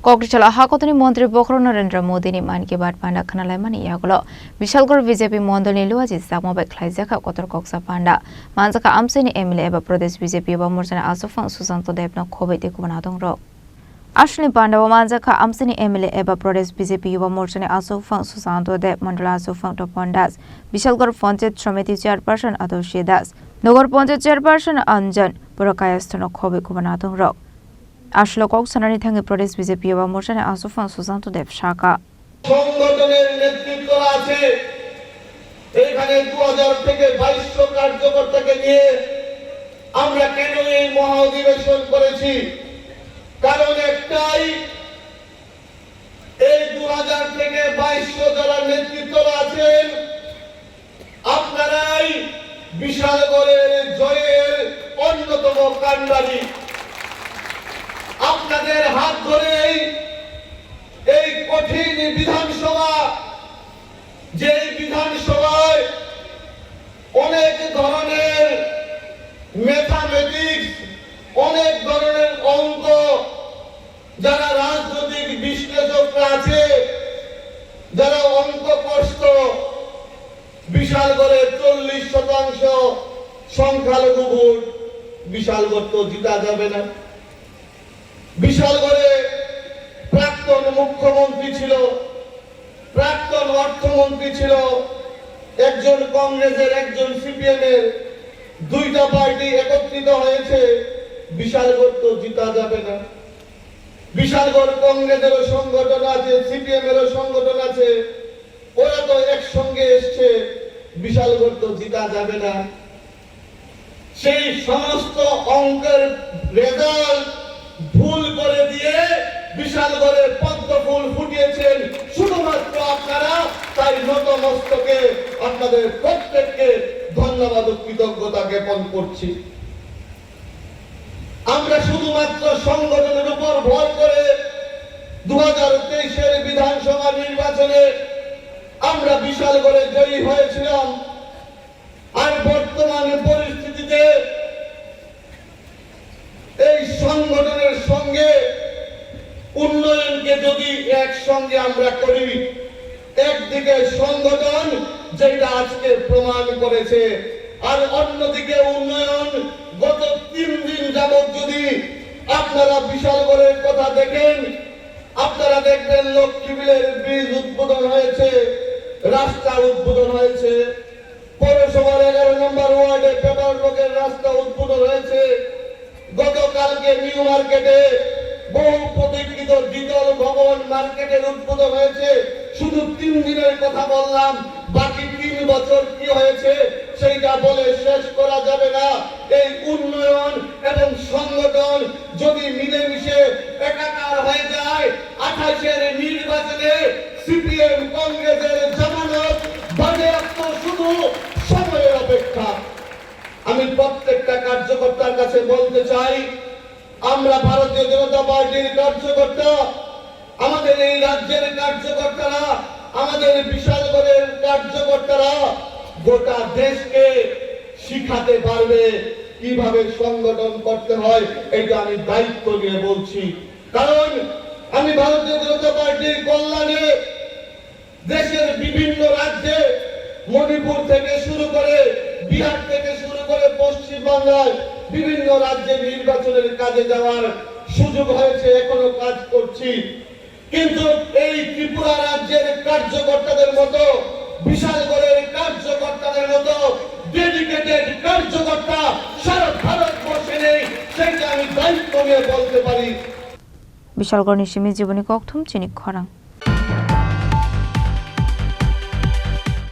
কংগ্রেসল হাকতনি মন্ত্রী বক্র নরেন্দ্র মোদীনি মান কি বাত পান্ডা খানালাইমানি ইয়াগুলো বিশালগড় বিজেপি মন্ডলী লুয়াজি জামাবে খ্লাইজাখা কতর কক্সা পান্ডা মানজাখা আমসিনি এমএলএ এবা প্রদেশ বিজেপি এবা মোর্চানা আসুফাং সুশান্ত দেবনা খবৈ দেখুবানা দং রক Ashwini Pandava Manjaka Amsini MLA Eba Pradesh BJP Yuva Morchani Asufang Susanto Deb Mandala Asufang Topondas Bishalgarh Panchayat Samiti Chairperson Adoshi Das Nagar Panchayat Chairperson Anjan Purakayasthana Khobe Kubanatong Rok Ashlo Koksanani Thangi Pradesh BJP Yuva Morchani Asufang Susanto Deb Shaka সংগঠনের নেতৃত্ব আছে এখানে 2000 থেকে 2200 কার্যকর্তাকে নিয়ে আমরা কেন এই মহা অধিবেশন করেছি কারণ একটাই এই 2000 থেকে 2200 যারা নেতৃত্ব আছেন আপনারাই বিশালগড়ের জয়ের অন্যতম কাণ্ডারী আপনাদের হাত ধরেই এই কঠিন বিধানসভা যে বিধানসভায় অনেক ধরনের ম্যাথমেটিক্স অনেক ধরনের অঙ্ক যারা রাজনৈতিক বিশ্লেষকরা আছে যারা অঙ্ক কষ্ট বিশালগড়ে 40% সংখ্যালঘু ভোট বিশালগড় তো জিতা যাবে না বিশালগড়ে প্রাক্তন মুখ্যমন্ত্রী ছিল প্রাক্তন অর্থমন্ত্রী ছিল একজন কংগ্রেসের একজন সিপিএম এর দুইটা পার্টি একত্রিত হয়েছে বিশালগড় তো জিতা যাবে না বিশালগড় কংগ্রেসেরও সংগঠন আছে সিপিএম এরও সংগঠন আছে ওরা তো একসঙ্গে এসছে বিশালগড় তো জিতা যাবে না সেই সমস্ত অঙ্কের রেজাল্ট ভুল করে দিয়ে বিশালগড়ে পদ্ম ফুল ফুটিয়েছেন শুধুমাত্র আপনারা তাই নতমস্তকে আপনাদের প্রত্যেককে ধন্যবাদ ও কৃতজ্ঞতা জ্ঞাপন করছি আমরা শুধুমাত্র সংগঠনের উপর ভর করে 2023 এর বিধানসভা নির্বাচনে আমরা বিশালগড়ে জয়ী হয়েছিলাম আর বর্তমান পরিস্থিতিতে এই সংগঠনের সঙ্গে উন্নয়নকে যদি একসঙ্গে আমরা করি একদিকে সংগঠন যেটা আজকে প্রমাণ করেছে আর অন্যদিকে উন্নয়ন গত 3 দিন যাবত যদি আপনারা বিশালগড়ের কথা দেখেন আপনারা দেখবেন লক্ষ্মীবিলের ব্রিজ উদ্বোধন হয়েছে রাস্তা উদ্বোধন হয়েছে পৌরসভার 11 নম্বর ওয়ার্ডে পেপার রোগের রাস্তা উদ্বোধন হয়েছে গতকালকে নিউ মার্কেটে বহু প্রতীক্ষিত দ্বিতল ভবন মার্কেটের উদ্বোধন হয়েছে শুধু 3 দিনের কথা বললাম বাকি 3 বছর কি হয়েছে সেইটা বলে শেষ করা যাবে না এই উন্নয়ন এবং সংগঠন যদি মিলেমিশে একাকার হয়ে যায় 28 এর নির্বাচনে সিপিএম কংগ্রেসের জামানত বাজেয়াপ্ত শুধু সময়ের অপেক্ষা আমি প্রত্যেকটা কার্যকর্তার কাছে বলতে চাই আমরা ভারতীয় জনতা পার্টির কার্যকর্তা আমাদের এই রাজ্যের কার্যকর্তারা আমাদের বিশালগড়ের কার্যকর্তারা গোটা দেশকে শিখাতে পারবে কিভাবে সংগঠন করতে হয় এটা আমি দায়িত্ব নিয়ে বলছি কারণ আমি ভারতীয় জনতা পার্টির কল্যাণে দেশের বিভিন্ন রাজ্যে মণিপুর থেকে শুরু করে বিহার থেকে শুরু করে পশ্চিম বাংলায় বিভিন্ন রাজ্যে নির্বাচনের কাজে যাওয়ার সুযোগ হয়েছে এখনো কাজ করছি কিন্তু এই ত্রিপুরা রাজ্যের কার্যকর্তাদের মতো বিশালগড়ের কার্যকর্তাদের মতো ডেডিকেটেড কার্যকর্তা সারা ভারতবর্ষে নেই সেটা আমি দায়িত্ব নিয়ে বলতে পারি বিশালগড় নিশিমি জীবনী কক্থুম চিনি খরাং